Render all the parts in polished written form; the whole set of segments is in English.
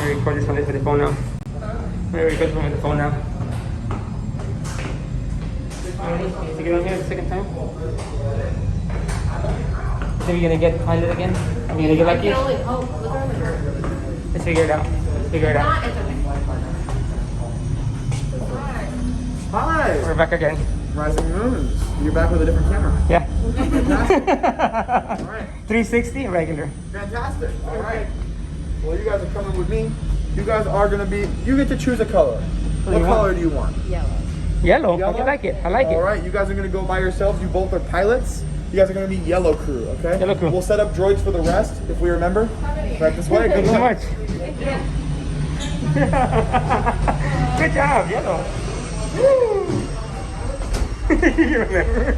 gonna record this one with the phone now. I'm gonna record this one with the phone now. Is he get on here the second time? Are you gonna get pilot again? Are you gonna get lucky? I can only hope. Look around the curve. Let's figure it out. Let's figure it out. Hi! We're back again. Rising Moons. You're back with a different camera. Yeah. All right. 360 regular. Fantastic. All right. Well, you guys are coming with me. You guys are going to be, you get to choose a color. What color do you want? Yellow. Yellow. Yellow? I like it. I like it. All right. You guys are going to go by yourselves. You both are pilots. You guys are going to be yellow crew, okay? Yellow crew. We'll set up droids for the rest, if we remember. Right this way. Thank Good you so luck. much. Good job, yellow. Woo. You remember?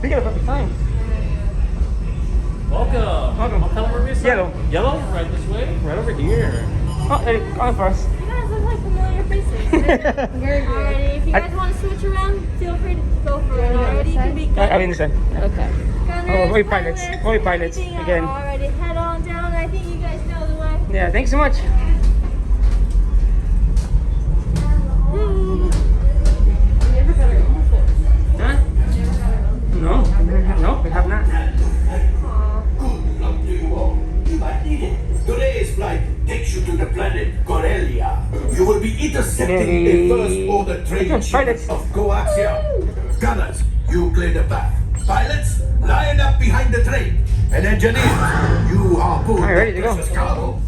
We got a perfect time. Welcome. Welcome. What color were we saying? Yellow. Yellow? Right this way? Right over here. Oh, Eddie, on first. You guys look like familiar faces. Very good. Alrighty, if you guys want to switch around, feel free to go for it. Alrighty, you can be I mean, listen. Okay. gunners, Boy pilots. Boy pilots. everything. Again. Alrighty, head on down. I think you guys know the way. Yeah, thanks so much. Huh? No, no, we have not. Today's flight takes you to the planet Corellia. You will be intercepting the first order train Pilots. of Coaxia. Gunners, you clear the path. Pilots, line up behind the train. And engineers, you harpoon Alright, ready to go. precious cargo.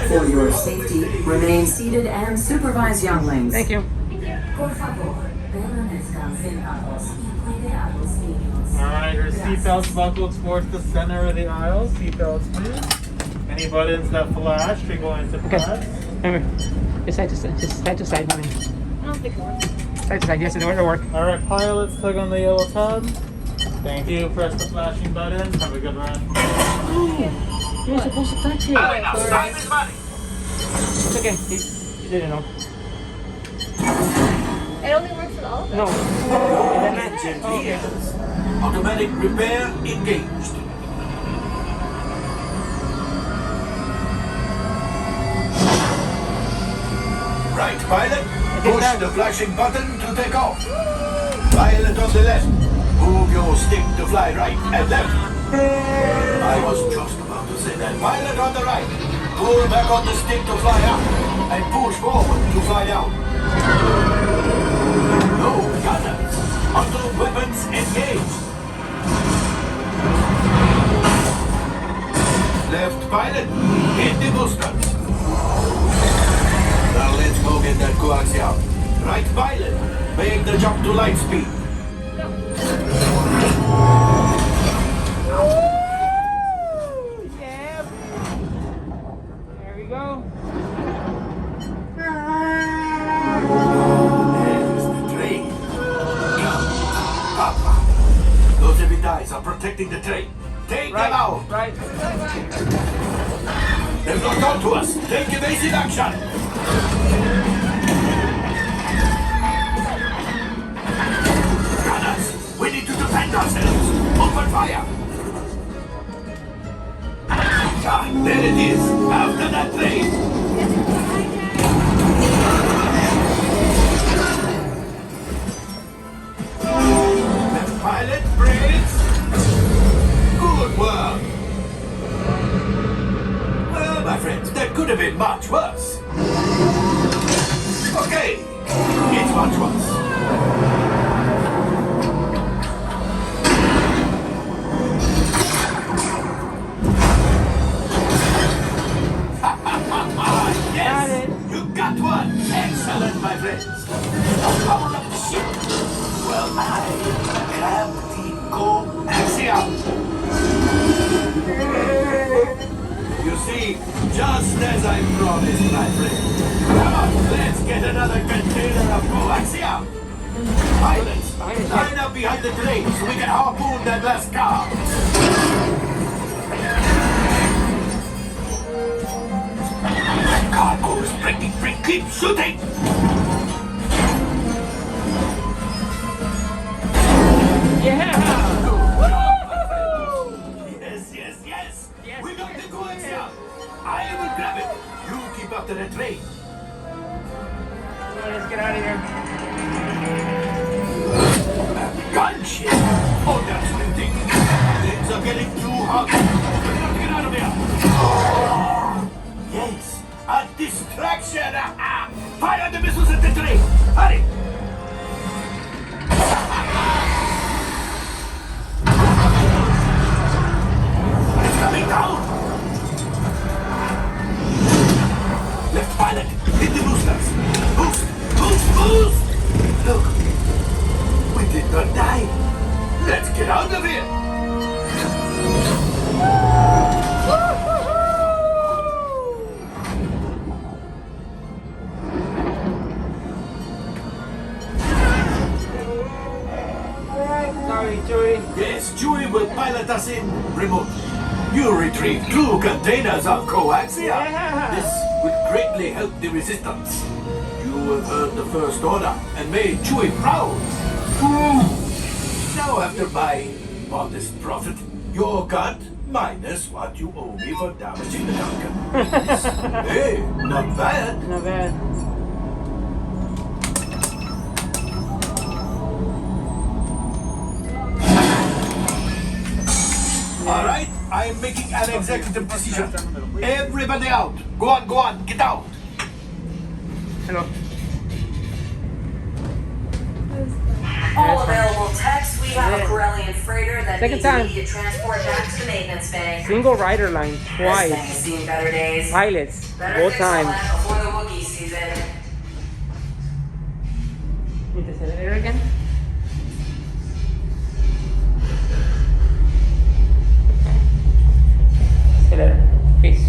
For your safety, remain seated and supervise younglings. Thank you. Por favor, permanezcan sentados y cuidados niños. Alright, your seatbelts buckled towards the center of the aisle. Seatbelts, please. Any buttons that flash should go into Okay. press. Remember, just side to side, honey. I don't think it works. Side to side, yes, it'll work. Alright, pilots, tug on the yellow tab. Thank you. Press the flashing button. Have a good run. You're supposed to touch it. Time is money. It's okay, he didn't know. It only works with all of them. No. Engineers, automatic repair engaged. Right, pilot. Push the flashing button to take off. Pilot on the left. Move your stick to fly right and left. I was just about to say that. Pilot on the right. Pull back on the stick to fly up. And push forward to fly down. No gunners. Auto weapons engaged. Left pilot. Hit the boosters. Now let's go get that coaxial. Right pilot. Make the jump to light speed. Yeah. There we go. There's the train. Papa. Those heavy ties are protecting the train. Take them out. Right. They've locked onto us. Take evasive action. Gunners, we need to defend ourselves. Open fire. Ah, there it is. After that train. The pilot brakes. Good work. Well, my friends, that could have been much worse. Okay, it's much worse. Yes, you got one. Excellent, my friends. The power of the ship. Well, I am the coaxial. You see, just as I promised, my friend. Come on, let's get another container of coaxial. Pilots, line up behind the train so we can harpoon that last car. Cargo's breaking free. Keep shooting. Yeah. Yes. We got the coaxial. I will grab it. You keep up board the train. Let's get out of here. Gunship? Oh, that's ridiculous. Things are getting too hot. We have to get out of here. Yes, a distraction. Fire the missiles at the train. Hurry. It's coming down. Left pilot, hit the boosters. Boost, boost, boost. Look, we did not die. Let's get out of here. Sorry, Chewie. Yes, Chewie will pilot us in remote. You retrieve 2 containers of coaxia. Yeah. This would greatly help the resistance. You have heard the First Order and made Chewie proud. Now, after my modest profit, your cut minus what you owe me for damaging the Duncan. Hey, not bad. Not bad. All right, I'm making an executive decision. Everybody out. Go on, get out. Hello. All available techs. We have a Corellian freighter that Second needs time. immediate transport back to the maintenance bay. Single rider line This thing's twice. seen better days. Pilots Better both fix all times. that before the Wookiee season. Need the accelerator again? Accelerator. Peace.